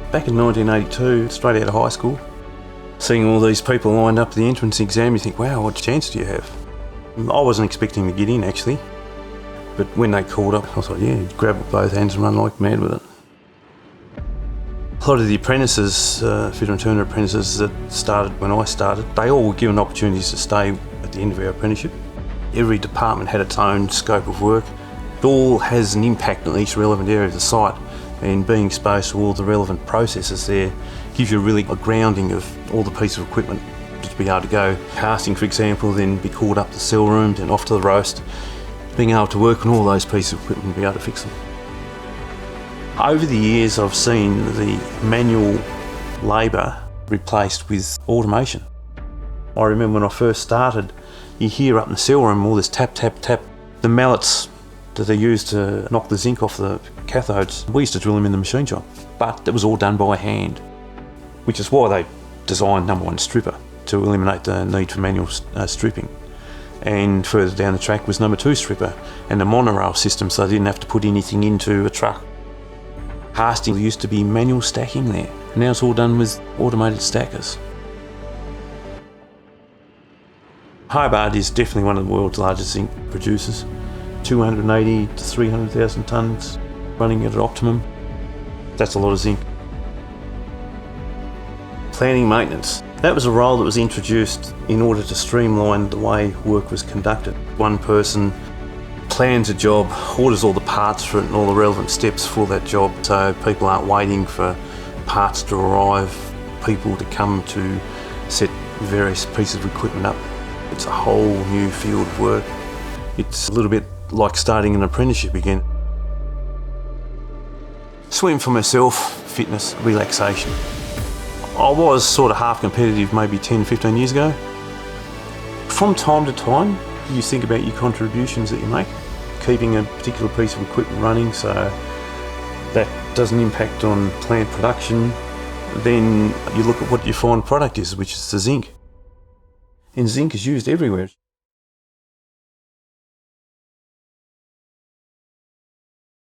Back in 1982, straight out of high school, seeing all these people lined up for the entrance exam, you think, wow, what chance do you have? I wasn't expecting to get in, actually. But when they called up, I thought, yeah, grab it with both hands and run like mad with it. A lot of the apprentices, fitter and turner apprentices that started when I started, they all were given opportunities to stay at the end of our apprenticeship. Every department had its own scope of work. It all has an impact on each relevant area of the site, and being exposed to all the relevant processes there gives you really a grounding of all the pieces of equipment to be able to go casting, for example, then be called up to cell rooms and off to the roast, being able to work on all those pieces of equipment and be able to fix them. Over the years, I've seen the manual labour replaced with automation. I remember when I first started, you hear up in the cell room all this tap, tap, tap. The mallets that they use to knock the zinc off the cathodes, we used to drill them in the machine shop, but it was all done by hand, which is why they designed number one stripper, to eliminate the need for manual stripping. And further down the track was number two stripper and the monorail system, so they didn't have to put anything into a truck. Casting used to be manual stacking there, and now it's all done with automated stackers. Hobart is definitely one of the world's largest zinc producers. 280 to 300,000 tonnes running at optimum. That's a lot of zinc. Planning maintenance. That was a role that was introduced in order to streamline the way work was conducted. One person plans a job, orders all the parts for it and all the relevant steps for that job, so people aren't waiting for parts to arrive, people to come to set various pieces of equipment up. It's a whole new field of work. It's a little bit like starting an apprenticeship again. Swim for myself, fitness, relaxation. I was sort of half competitive maybe 10, 15 years ago. From time to time, you think about your contributions that you make, keeping a particular piece of equipment running so that doesn't impact on plant production. Then you look at what your final product is, which is the zinc. And zinc is used everywhere.